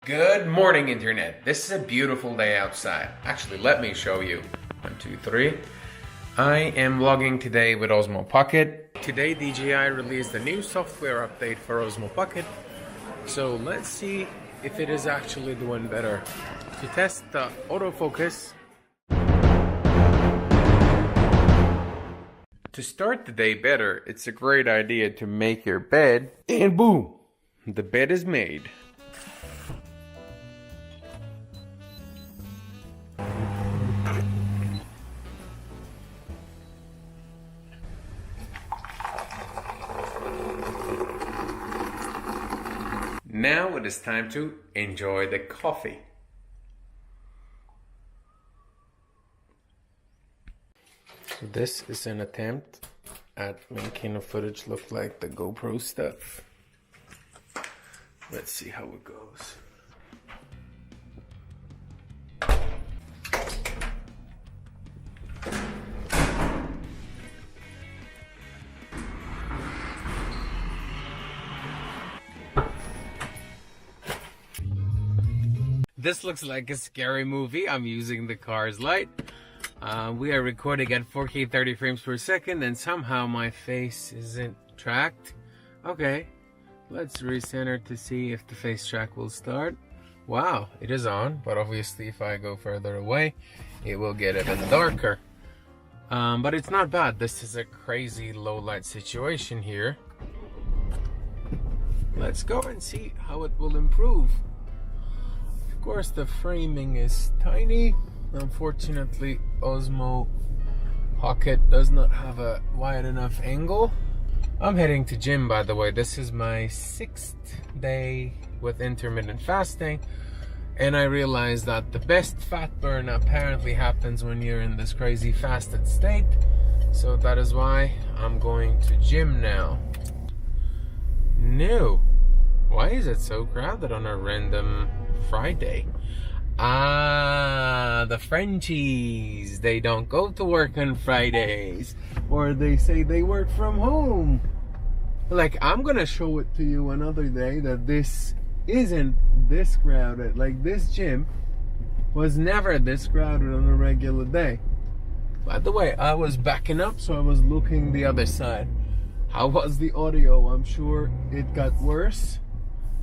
Good morning, Internet. This is a beautiful day outside. Actually, let me show you. 1, 2, 3. I am vlogging today with Osmo Pocket. Today DJI released a new software update for Osmo Pocket. So let's see if it is actually doing better. To test the autofocus. To start the day better, it's a great idea to make your bed, and boom, the bed is made. Now it is time to enjoy the coffee. So this is an attempt at making the footage look like the GoPro stuff. Let's see how it goes. This looks like a scary movie. I'm using the car's light. We are recording at 4K 30 frames per second and somehow my face isn't tracked. Okay, let's recenter to see if the face track will start. Wow, it is on, but obviously if I go further away, it will get even darker. But it's not bad. This is a crazy low light situation here. Let's go and see how it will improve. Of course, the framing is tiny. Unfortunately, Osmo Pocket does not have a wide enough angle. I'm heading to gym, by the way. This is my 6th day with intermittent fasting, and I realized that the best fat burn apparently happens when you're in this crazy fasted state. So that is why I'm going to gym now. No, why is it so crowded on a random Friday? The Frenchies, they don't go to work on Fridays, or they say they work from home. Like, I'm gonna show it to you another day that this isn't this crowded. Like, this gym was never this crowded on a regular day. By the way, I was backing up, so I was looking the other side. How was the audio? I'm sure it got worse.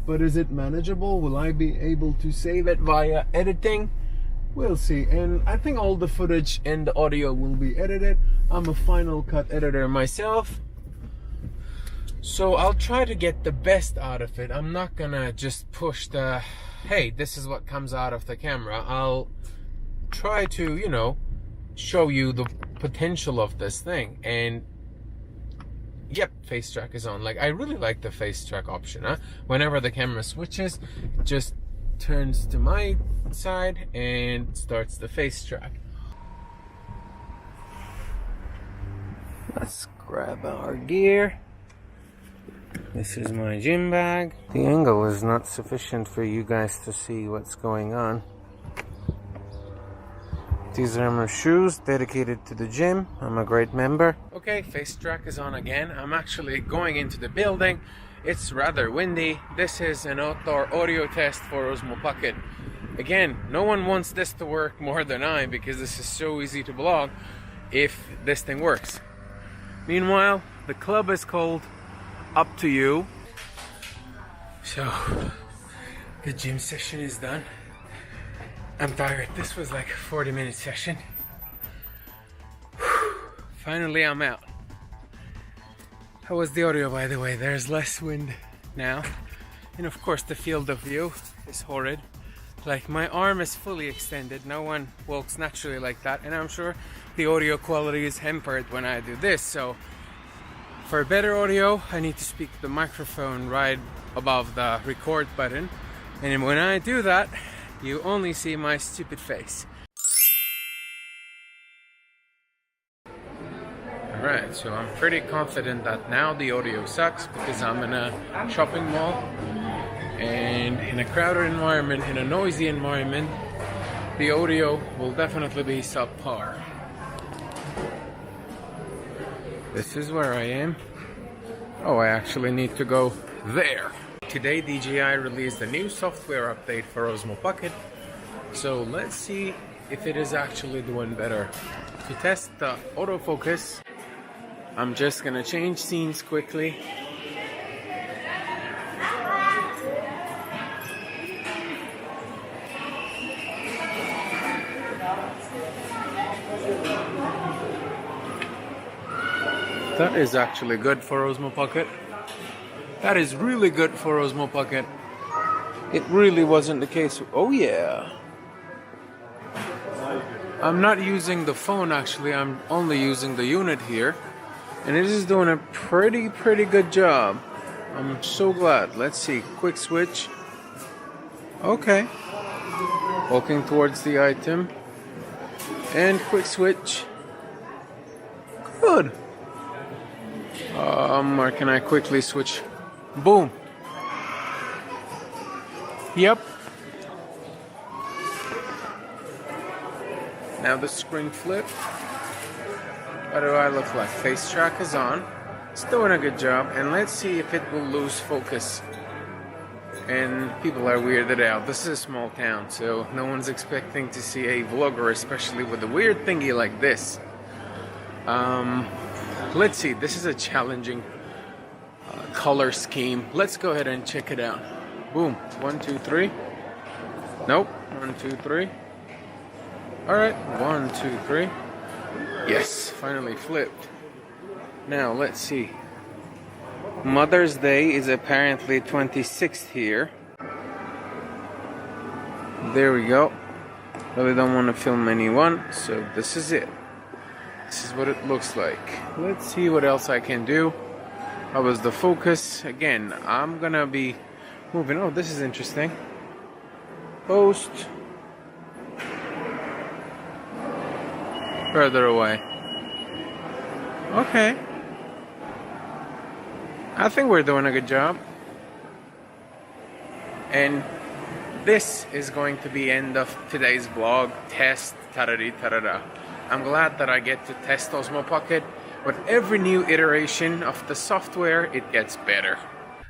But is it manageable? Will I be able to save it via editing? We'll see. And I think all the footage and the audio will be edited. I'm a Final Cut editor myself, so I'll try to get the best out of it. I'm not gonna just push the, hey, this is what comes out of the camera. I'll try to, you know, show you the potential of this thing. And yep, face track is on. Like, I really like the face track option, huh? Whenever the camera switches, it just turns to my side and starts the face track. Let's grab our gear. This is my gym bag. The angle is not sufficient for you guys to see what's going on. These are my shoes dedicated to the gym. I'm a great member. Okay, face track is on again. I'm actually going into the building. It's rather windy. This is an outdoor audio test for Osmo Pocket. Again, no one wants this to work more than I, because this is so easy to vlog if this thing works. Meanwhile, the club is called Up to You. So, the gym session is done. I'm tired. This was like a 40-minute session. Finally, I'm out. How was the audio, by the way? There's less wind now. And of course, the field of view is horrid. Like, my arm is fully extended. No one walks naturally like that. And I'm sure the audio quality is hampered when I do this. So, for better audio, I need to speak to the microphone right above the record button. And when I do that, you only see my stupid face. Alright, so I'm pretty confident that now the audio sucks because I'm in a shopping mall and in a crowded environment, in a noisy environment, the audio will definitely be subpar. This is where I am. Oh, I actually need to go there. Today DJI released a new software update for Osmo Pocket, so let's see if it is actually doing better. To test the autofocus, I'm just gonna change scenes quickly. That is actually good for Osmo Pocket. That is really good for Osmo Pocket. It really wasn't the case. Oh yeah. I'm not using the phone actually, I'm only using the unit here. And it is doing a pretty good job. I'm so glad. Let's see, quick switch. Okay. Walking towards the item. And quick switch. Good. Or can I quickly switch? Boom. Yep. Now the screen flip. What do I look like? Face track is on. It's doing a good job. And let's see if it will lose focus. And people are weirded out. This is a small town, so no one's expecting to see a vlogger, especially with a weird thingy like this. Let's see. This is a challenging color scheme. Let's go ahead and check it out. Boom. 1, 2, 3. Nope. 1, 2, 3. Alright. 1, 2, 3. Yes. Finally flipped. Now let's see. Mother's Day is apparently 26th here. There we go. Really don't want to film anyone, so this is it. This is what it looks like. Let's see what else I can do. How was the focus? Again, I'm gonna be moving. Oh, this is interesting. Post. Further away. Okay. I think we're doing a good job. And this is going to be end of today's vlog. Test. Ta-da-dee-ta-da-da. I'm glad that I get to test Osmo Pocket. With every new iteration of the software, it gets better.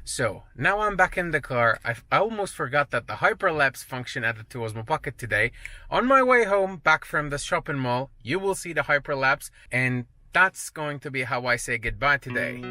So, now I'm back in the car. I almost forgot that the Hyperlapse function added to Osmo Pocket today. On my way home, back from the shopping mall, you will see the Hyperlapse, and that's going to be how I say goodbye today.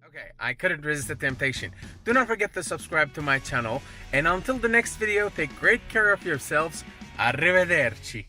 Okay, I couldn't resist the temptation. Do not forget to subscribe to my channel, and until the next video, take great care of yourselves. Arrivederci.